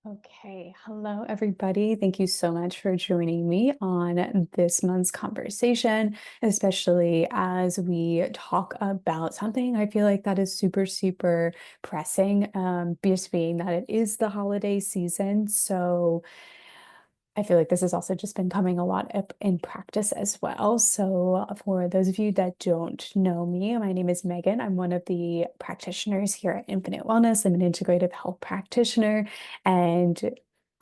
Okay, hello everybody. Thank you so much for joining me on this month's conversation, especially as we talk about something I feel like that is super, super pressing, just being that it is the holiday season. So I feel like this has also just been coming a lot up in practice as well. So, for those of you that don't know me, my name is Megan. I'm one of the practitioners here at Infinite Wellness. I'm an integrative health practitioner, and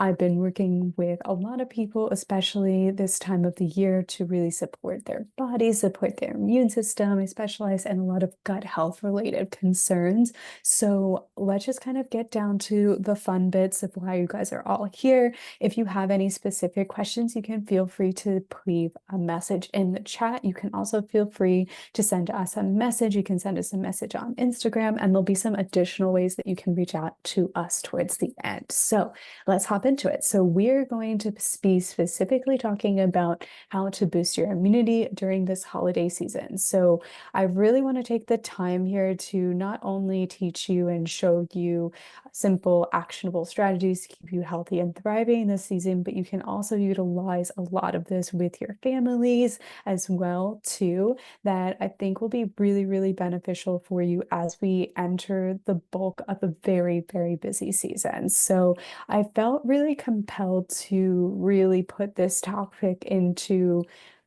I've been working with a lot of people, especially this time of the year, to really support their body, support their immune system. I specialize in a lot of gut health related concerns. So, let's just kind of get down to the fun bits of why you guys are all here. If you have any specific questions, you can feel free to leave a message in the chat. You can also feel free to send us a message. You can send us a message on Instagram, and there'll be some additional ways that you can reach out to us towards the end. So let's hop into it. So we're going to be specifically talking about how to boost your immunity during this holiday season. So I really want to take the time here to not only teach you and show you simple, actionable strategies to keep you healthy and thriving this season, but you can also utilize a lot of this with your families as well too, that I think will be really, really beneficial for you as we enter the bulk of a very, very busy season. So I felt really compelled to really put this topic into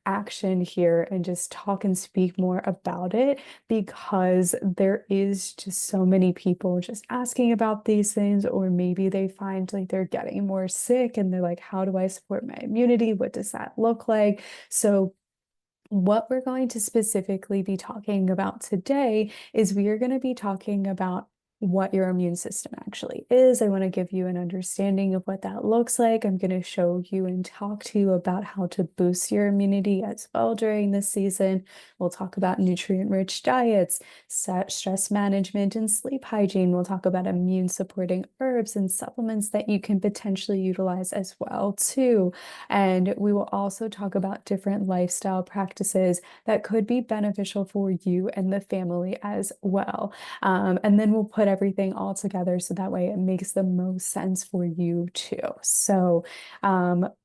action here and just talk and speak more about it because there is just so many people just asking about these things, or maybe they find like they're getting more sick and they're like, how do I support my immunity? What does that look like? So what we're going to specifically be talking about today is we are going to be talking about what your immune system actually is. I want to give you an understanding of what that looks like. I'm going to show you and talk to you about how to boost your immunity as well during this season. We'll talk about nutrient-rich diets, stress management, and sleep hygiene. We'll talk about immune supporting herbs and supplements that you can potentially utilize as well too. And we will also talk about different lifestyle practices that could be beneficial for you and the family as well. And then we'll put everything all together so that way it makes the most sense for you too. So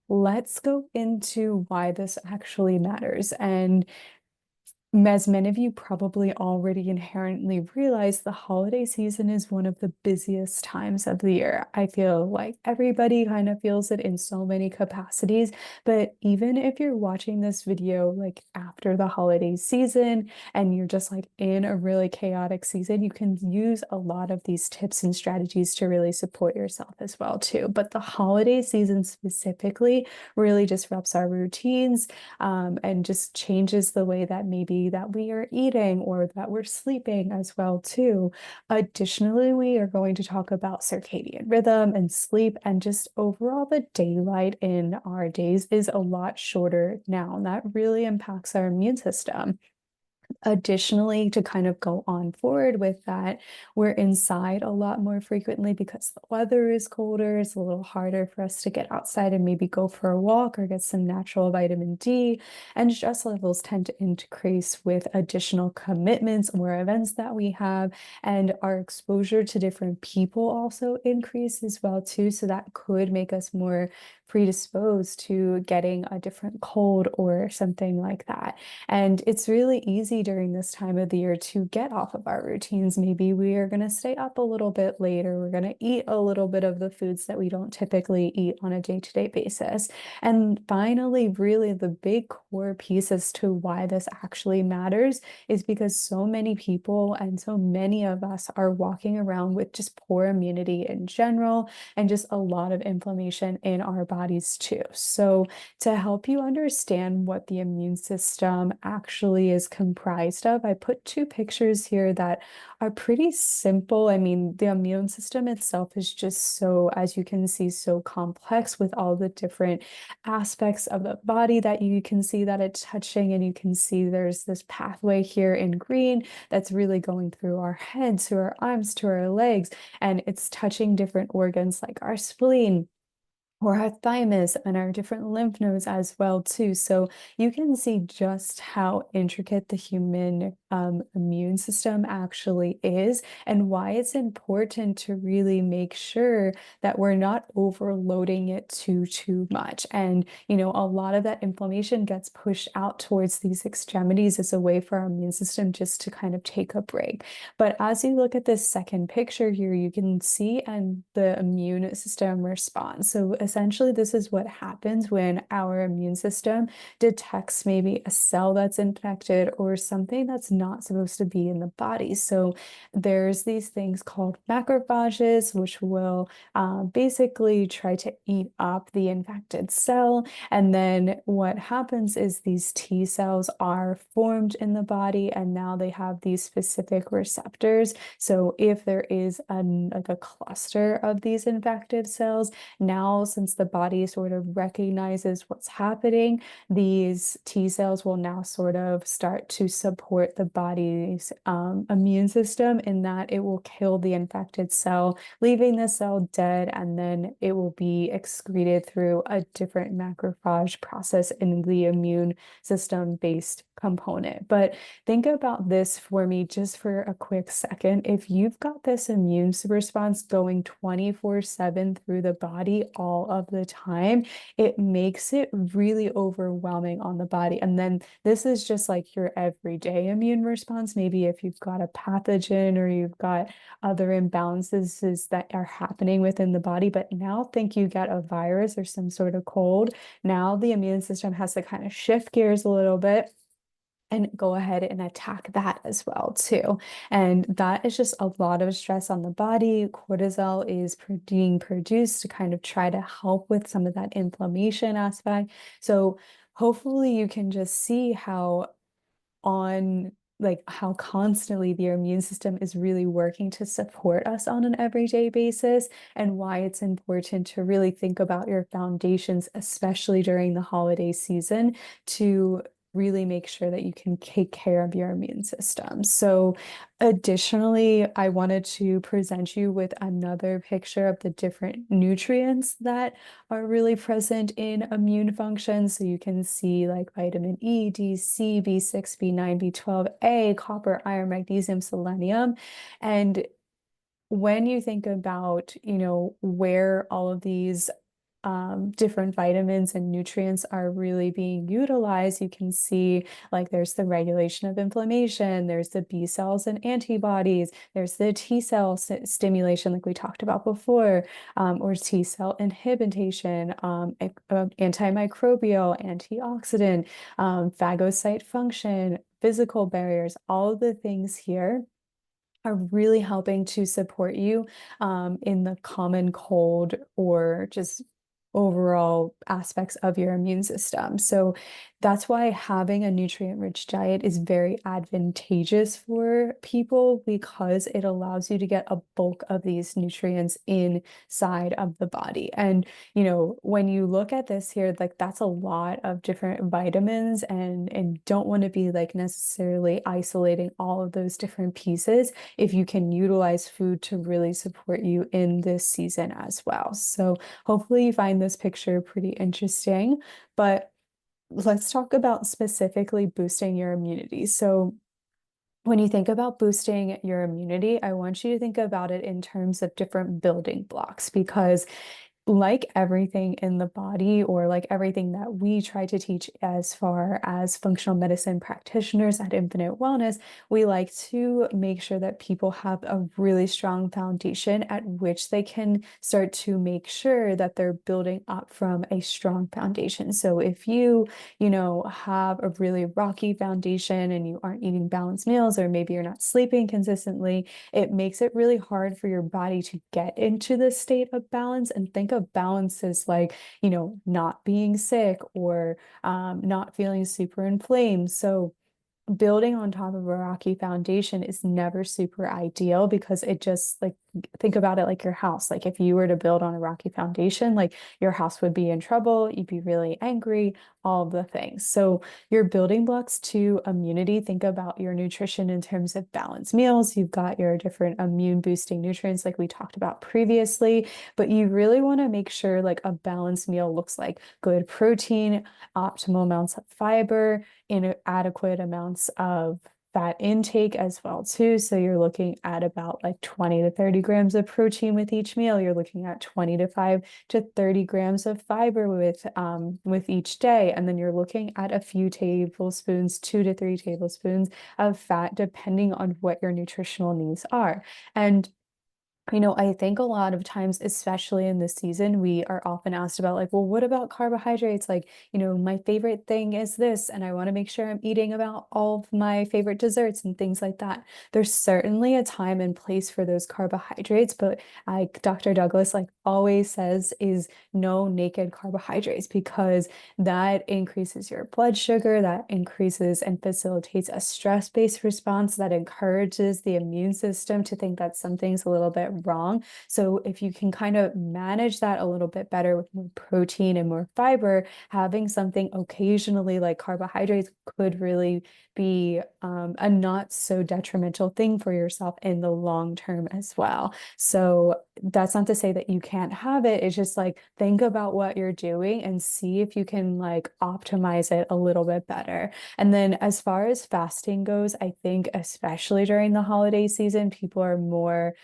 let's go into why this actually matters. And as many of you probably already inherently realize, the holiday season is one of the busiest times of the year. I feel like everybody kind of feels it in so many capacities, but even if you're watching this video like after the holiday season and you're just like in a really chaotic season, you can use a lot of these tips and strategies to really support yourself as well too. But the holiday season specifically really disrupts our routines, and just changes the way that maybe that we are eating or that we're sleeping as well too. Additionally, we are going to talk about circadian rhythm and sleep, and just overall the daylight in our days is a lot shorter now, and that really impacts our immune system. Additionally, to kind of go on forward with that, we're inside a lot more frequently because the weather is colder. It's a little harder for us to get outside and maybe go for a walk or get some natural vitamin D. And stress levels tend to increase with additional commitments or events that we have. And our exposure to different people also increase as well too. So that could make us more predisposed to getting a different cold or something like that. And it's really easy during this time of the year to get off of our routines. Maybe we are going to stay up a little bit later. We're going to eat a little bit of the foods that we don't typically eat on a day-to-day basis. And finally, really the big core piece as to why this actually matters is because so many people and so many of us are walking around with just poor immunity in general and just a lot of inflammation in our bodies too. So to help you understand what the immune system actually is comprised of, I put two pictures here that are pretty simple. I mean, the immune system itself is just so, as you can see, so complex with all the different aspects of the body that you can see that it's touching. And you can see there's this pathway here in green that's really going through our heads, to our arms, to our legs, and it's touching different organs like our spleen or our thymus and our different lymph nodes as well too. So you can see just how intricate the human immune system actually is, and why it's important to really make sure that we're not overloading it too much. And, a lot of that inflammation gets pushed out towards these extremities as a way for our immune system just to kind of take a break. But as you look at this second picture here, you can see and the immune system response. So essentially, this is what happens when our immune system detects maybe a cell that's infected or something that's not supposed to be in the body. So there's these things called macrophages, which will basically try to eat up the infected cell. And then what happens is these T cells are formed in the body, and now they have these specific receptors. So if there is like a cluster of these infected cells, now since the body sort of recognizes what's happening, these T cells will now sort of start to support the body's immune system in that it will kill the infected cell, leaving the cell dead, and then it will be excreted through a different macrophage process in the immune system based component. But think about this for me just for a quick second. If you've got this immune response going 24/7 through the body all of the time, it makes it really overwhelming on the body. And then this is just like your everyday immune response. Maybe if you've got a pathogen or you've got other imbalances that are happening within the body. But now think you get a virus or some sort of cold. Now the immune system has to kind of shift gears a little bit and go ahead and attack that as well too. And that is just a lot of stress on the body. Cortisol is being produced to kind of try to help with some of that inflammation aspect. So hopefully you can just see how on like how constantly the immune system is really working to support us on an everyday basis, and why it's important to really think about your foundations, especially during the holiday season, to really make sure that you can take care of your immune system. So additionally, I wanted to present you with another picture of the different nutrients that are really present in immune function. So you can see like vitamin E, D, C, B6, B9, B12, A, copper, iron, magnesium, selenium. And when you think about, where all of these different vitamins and nutrients are really being utilized, you can see like there's the regulation of inflammation, there's the B cells and antibodies, there's the T cell stimulation, like we talked about before, or T cell inhibition, antimicrobial, antioxidant, phagocyte function, physical barriers, all of the things here are really helping to support you in the common cold or just overall aspects of your immune system. So that's why having a nutrient-rich diet is very advantageous for people, because it allows you to get a bulk of these nutrients inside of the body. And when you look at this here, like that's a lot of different vitamins, and don't want to be like necessarily isolating all of those different pieces if you can utilize food to really support you in this season as well. So hopefully you find this picture pretty interesting, but let's talk about specifically boosting your immunity. So when you think about boosting your immunity, I want you to think about it in terms of different building blocks, because like everything in the body, or like everything that we try to teach as far as functional medicine practitioners at Infinite Wellness, we like to make sure that people have a really strong foundation at which they can start to make sure that they're building up from a strong foundation. So if you have a really rocky foundation and you aren't eating balanced meals, or maybe you're not sleeping consistently, it makes it really hard for your body to get into this state of balance. And think of balance as like, not being sick, or not feeling super inflamed. So building on top of a rocky foundation is never super ideal, because it just like, think about it like your house. Like if you were to build on a rocky foundation, like your house would be in trouble, you'd be really angry, all the things. So your building blocks to immunity, think about your nutrition in terms of balanced meals. You've got your different immune boosting nutrients like we talked about previously, but you really want to make sure like a balanced meal looks like good protein, optimal amounts of fiber, in adequate amounts of fat intake as well too. So you're looking at about like 20 to 30 grams of protein with each meal. You're looking at 25 to 30 grams of fiber with each day. And then you're looking at a few tablespoons, 2 to 3 tablespoons of fat, depending on what your nutritional needs are. And I think a lot of times, especially in this season, we are often asked about, like, well, what about carbohydrates? Like, my favorite thing is this, and I want to make sure I'm eating about all of my favorite desserts and things like that. There's certainly a time and place for those carbohydrates, but like Dr. Douglas, like always says, is no naked carbohydrates because that increases your blood sugar, that increases and facilitates a stress-based response that encourages the immune system to think that something's a little bit wrong. So if you can kind of manage that a little bit better with more protein and more fiber, having something occasionally like carbohydrates could really be a not so detrimental thing for yourself in the long term as well. So that's not to say that you can't have it. It's just like think about what you're doing and see if you can like optimize it a little bit better. And then as far as fasting goes, I think especially during the holiday season, people are more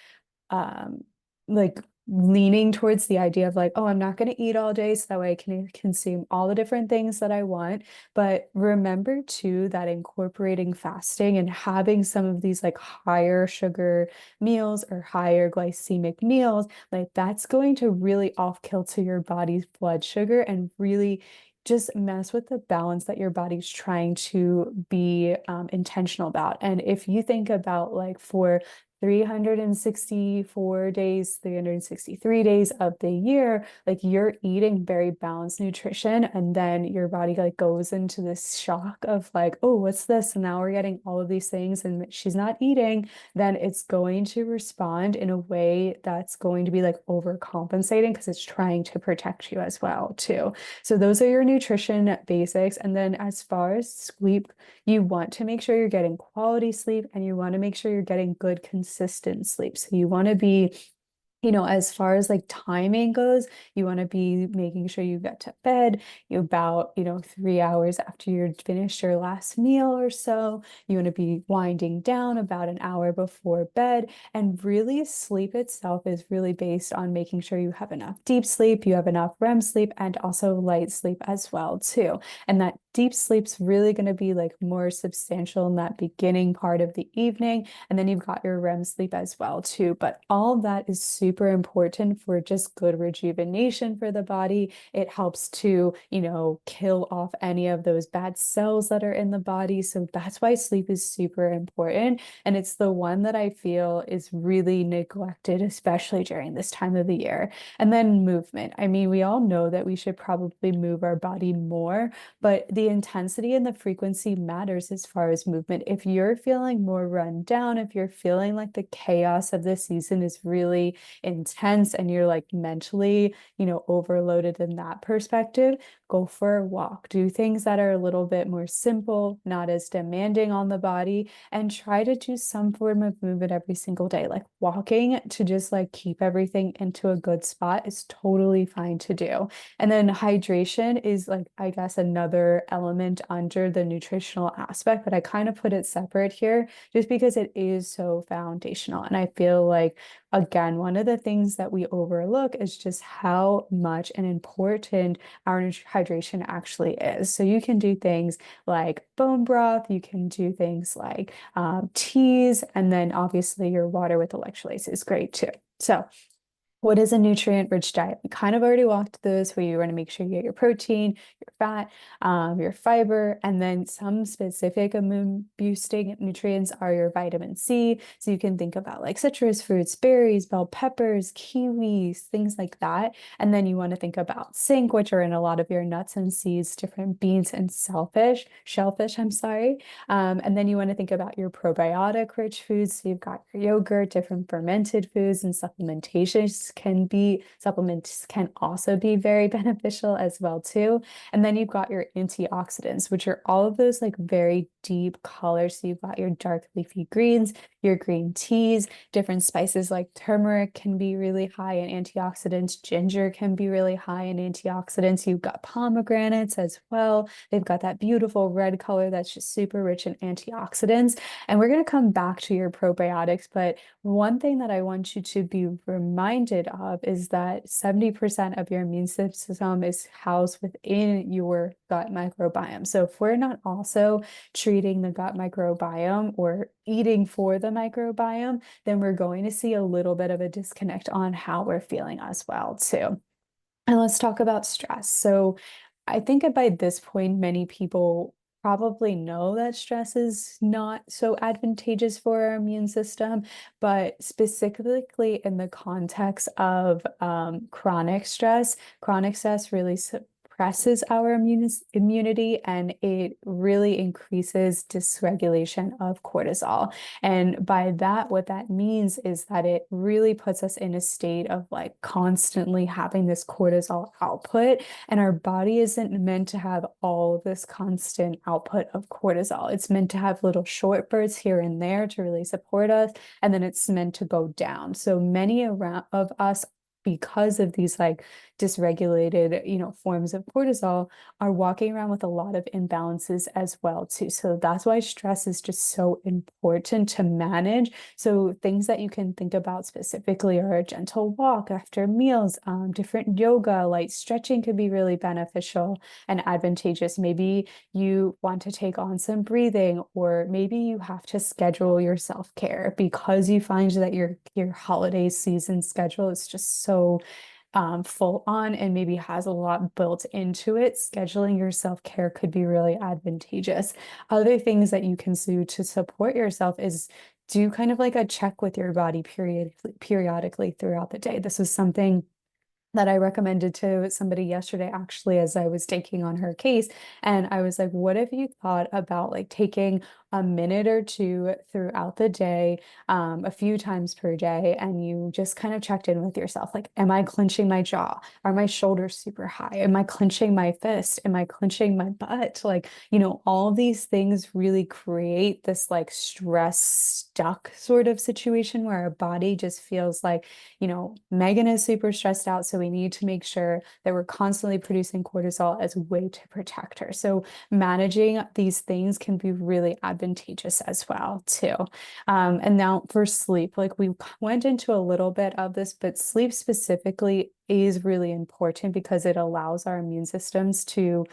um like leaning towards the idea of like, oh, I'm not going to eat all day so that way I can consume all the different things that I want. But remember too that incorporating fasting and having some of these like higher sugar meals or higher glycemic meals, like that's going to really off kilter your body's blood sugar and really just mess with the balance that your body's trying to be intentional about. And if you think about like for 364 days, 363 days of the year, like you're eating very balanced nutrition, and then your body like goes into this shock of like, oh, what's this? And now we're getting all of these things and she's not eating, then it's going to respond in a way that's going to be like overcompensating because it's trying to protect you as well, too. So those are your nutrition basics. And then as far as sleep, you want to make sure you're getting quality sleep and you want to make sure you're getting good, consistent sleep. So you want to be as far as like timing goes, you want to be making sure you get to bed about, 3 hours after you're finished your last meal or so. You want to be winding down about an hour before bed. And really, sleep itself is really based on making sure you have enough deep sleep, you have enough REM sleep, and also light sleep as well, too. And that deep sleep's really going to be like more substantial in that beginning part of the evening. And then you've got your REM sleep as well, too. But all of that is super important for just good rejuvenation for the body. It helps to, kill off any of those bad cells that are in the body. So that's why sleep is super important. And it's the one that I feel is really neglected, especially during this time of the year. And then movement. I mean, we all know that we should probably move our body more, but the intensity and the frequency matters as far as movement. If you're feeling more run down, if you're feeling like the chaos of the season is really intense and you're like mentally, overloaded in that perspective, go for a walk. Do things that are a little bit more simple, not as demanding on the body, and try to do some form of movement every single day. Like walking to just like keep everything into a good spot is totally fine to do. And then hydration is like, I guess, another element under the nutritional aspect, but I kind of put it separate here just because it is so foundational. And I feel like, again, one of the things that we overlook is just how much and important our hydration actually is. So you can do things like bone broth, you can do things like teas, and then obviously your water with electrolytes is great too. So what is a nutrient-rich diet? We kind of already walked through this where you want to make sure you get your protein, your fat, your fiber, and then some specific immune-boosting nutrients are your vitamin C. So you can think about like citrus fruits, berries, bell peppers, kiwis, things like that. And then you want to think about zinc, which are in a lot of your nuts and seeds, different beans and shellfish, I'm sorry. And then you want to think about your probiotic-rich foods. So you've got your yogurt, different fermented foods and supplementation supplements can also be very beneficial as well too. And then you've got your antioxidants, which are all of those like very deep colors. So you've got your dark leafy greens, your green teas, different spices like turmeric can be really high in antioxidants. Ginger can be really high in antioxidants. You've got pomegranates as well. They've got that beautiful red color that's just super rich in antioxidants. And we're going to come back to your probiotics, but one thing that I want you to be reminded of is that 70% of your immune system is housed within your gut microbiome. So if we're not also treating the gut microbiome or eating for the microbiome, then we're going to see a little bit of a disconnect on how we're feeling as well, too. And let's talk about stress. So I think that by this point, many people probably know that stress is not so advantageous for our immune system, but specifically in the context of chronic stress really suppresses our immunity and it really increases dysregulation of cortisol. And by that, what that means is that it really puts us in a state of like constantly having this cortisol output. And our body isn't meant to have all of this constant output of cortisol. It's meant to have little short bursts here and there to really support us. And then it's meant to go down. So many of us, because of these like dysregulated, forms of cortisol, are walking around with a lot of imbalances as well too. So that's why stress is just so important to manage. So things that you can think about specifically are a gentle walk after meals, different yoga, light stretching could be really beneficial and advantageous. Maybe you want to take on some breathing, or maybe you have to schedule your self-care because you find that your holiday season schedule is just so full on and maybe has a lot built into it. Scheduling your self-care could be really advantageous. Other things that you can do to support yourself is do kind of like a check with your body periodically throughout the day. This is something that I recommended to somebody yesterday, actually, as I was taking on her case. And I was like, what if you thought about like taking a minute or two throughout the day, a few times per day, and you just kind of checked in with yourself. Like, am I clenching my jaw? Are my shoulders super high? Am I clenching my fist? Am I clenching my butt? Like, all these things really create this like stress stuck sort of situation where our body just feels like, Megan is super stressed out. So we need to make sure that we're constantly producing cortisol as a way to protect her. So managing these things can be really advantageous as well too. And now for sleep, like we went into a little bit of this, but sleep specifically is really important because it allows our immune systems to,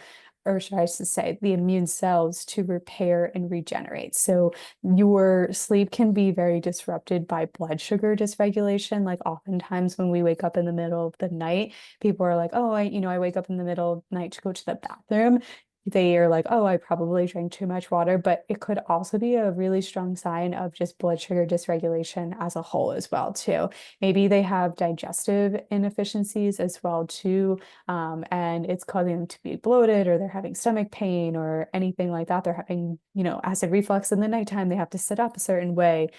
or should I say, the immune cells to repair and regenerate. So your sleep can be very disrupted by blood sugar dysregulation. Like oftentimes when we wake up in the middle of the night, people are like, oh, I wake up in the middle of the night to go to the bathroom. They are like, oh, I probably drank too much water, but it could also be a really strong sign of just blood sugar dysregulation as a whole as well, too. Maybe they have digestive inefficiencies as well, too, and it's causing them to be bloated, or they're having stomach pain or anything like that. They're having, acid reflux in the nighttime. They have to sit up a certain way.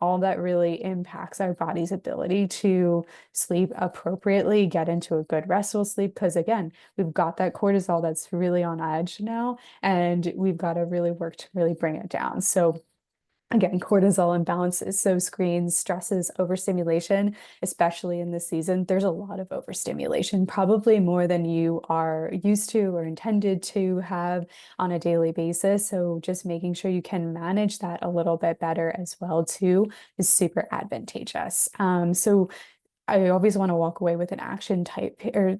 All that really impacts our body's ability to sleep appropriately, get into a good restful sleep, because again, we've got that cortisol that's really on edge now, and we've got to really work to really bring it down. So again, cortisol imbalances, so screens, stresses, overstimulation, especially in this season, there's a lot of overstimulation, probably more than you are used to or intended to have on a daily basis. So just making sure you can manage that a little bit better as well too is super advantageous. So I always want to walk away with an action type or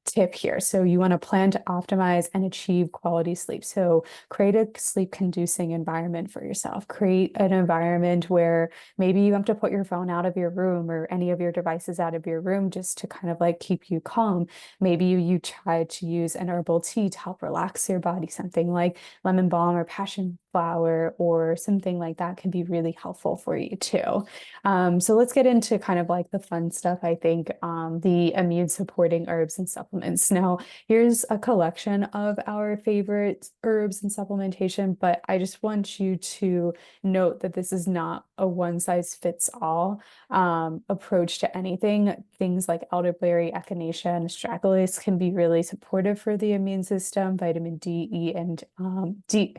tip here. So you want to plan to optimize and achieve quality sleep. So create a sleep conducing environment for yourself. Create an environment where maybe you have to put your phone out of your room or any of your devices out of your room just to kind of like keep you calm. Maybe you try to use an herbal tea to help relax your body. Something like lemon balm or passion flower or something like that can be really helpful for you too. So let's get into kind of like the fun stuff stuff, I think, the immune supporting herbs and supplements. Now, here's a collection of our favorite herbs and supplementation, but I just want you to note that this is not a one size fits all approach to anything. Things like elderberry, echinacea, and astragalus can be really supportive for the immune system. Vitamin D, E, and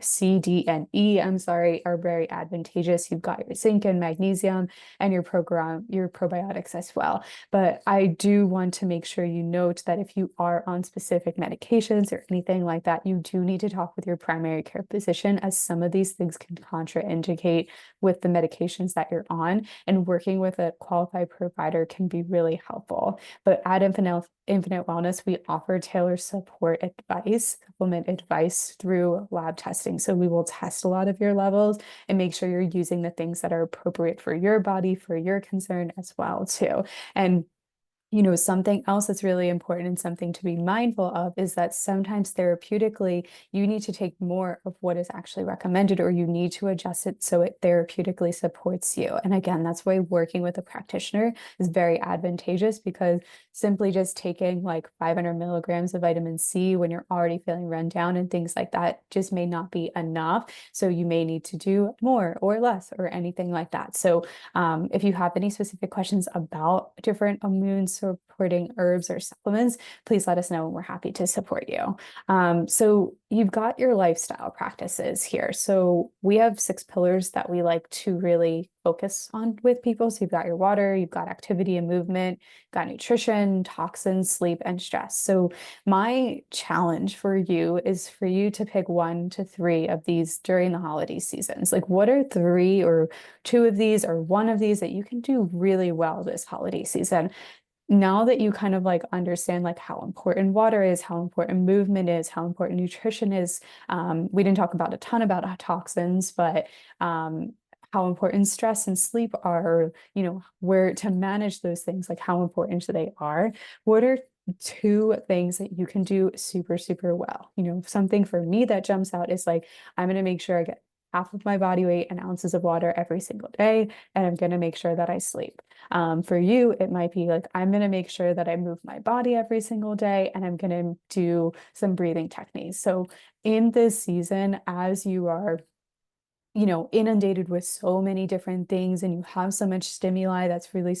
C, D, and E, I'm sorry, are very advantageous. You've got your zinc and magnesium and your probiotics as well. But I do want to make sure you note that if you are on specific medications or anything like that, you do need to talk with your primary care physician, as some of these things can contraindicate with the medications that you're on, and working with a qualified provider can be really helpful. But at Infinite Wellness, we offer tailored support advice, supplement advice through lab testing. So we will test a lot of your levels and make sure you're using the things that are appropriate for your body, for your concern as well, too. And something else that's really important and something to be mindful of is that sometimes therapeutically, you need to take more of what is actually recommended, or you need to adjust it so it therapeutically supports you. And again, that's why working with a practitioner is very advantageous, because simply just taking like 500 milligrams of vitamin C when you're already feeling run down and things like that just may not be enough. So you may need to do more or less or anything like that. So if you have any specific questions about different immune supporting herbs or supplements, please let us know and we're happy to support you. So you've got your lifestyle practices here. So we have 6 pillars that we like to really focus on with people. So you've got your water, you've got activity and movement, got nutrition, toxins, sleep, and stress. So my challenge for you is for you to pick 1 to 3 of these during the holiday seasons. Like, what are 3 or 2 of these or 1 of these that you can do really well this holiday season? Now that you kind of like understand like how important water is, how important movement is, how important nutrition is, we didn't talk about a ton about toxins, but how important stress and sleep are, where to manage those things, like how important they are. What are 2 things that you can do super, super well? Something for me that jumps out is like, I'm going to make sure I get half of my body weight and ounces of water every single day, and I'm going to make sure that I sleep. For you, it might be like, I'm going to make sure that I move my body every single day, and I'm going to do some breathing techniques. So in this season, as you are inundated with so many different things and you have so much stimuli that's really,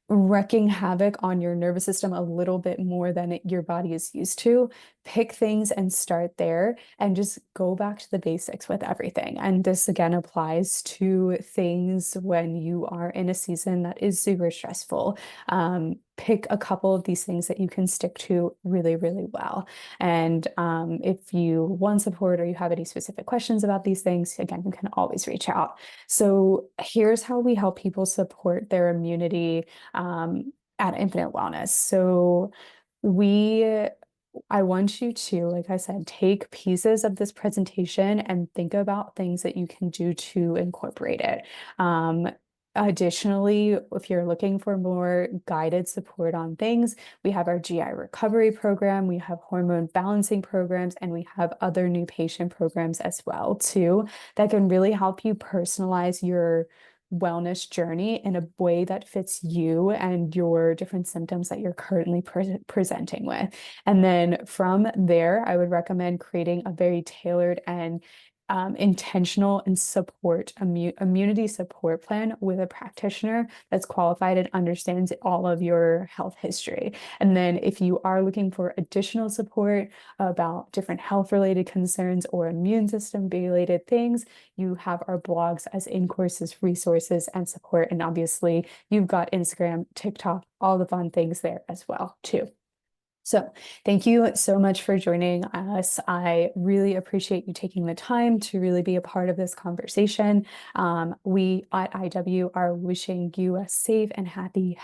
wreaking havoc on your nervous system a little bit more than your body is used to, pick things and start there and just go back to the basics with everything. And this again applies to things when you are in a season that is super stressful. Pick a couple of these things that you can stick to really, really well. And if you want support or you have any specific questions about these things, again, you can always reach out. So here's how we help people support their immunity at Infinite Wellness. So I want you to, like I said, take pieces of this presentation and think about things that you can do to incorporate it. Additionally, if you're looking for more guided support on things, we have our GI recovery program, we have hormone balancing programs, and we have other new patient programs as well too, that can really help you personalize your wellness journey in a way that fits you and your different symptoms that you're currently presenting with. And then from there, I would recommend creating a very tailored and intentional and immunity support plan with a practitioner that's qualified and understands all of your health history. And then if you are looking for additional support about different health related concerns or immune system related things, you have our blogs as in-courses, resources, and support. And obviously you've got Instagram, TikTok, all the fun things there as well too. So thank you so much for joining us. I really appreciate you taking the time to really be a part of this conversation. We at IW are wishing you a safe and happy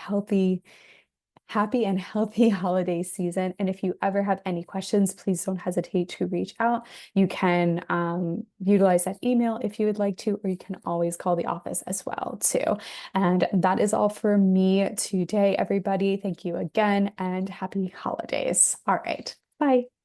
and healthy holiday season. And if you ever have any questions, please don't hesitate to reach out. You can utilize that email if you would like to, or you can always call the office as well too. And that is all for me today, everybody. Thank you again and happy holidays. All right. Bye.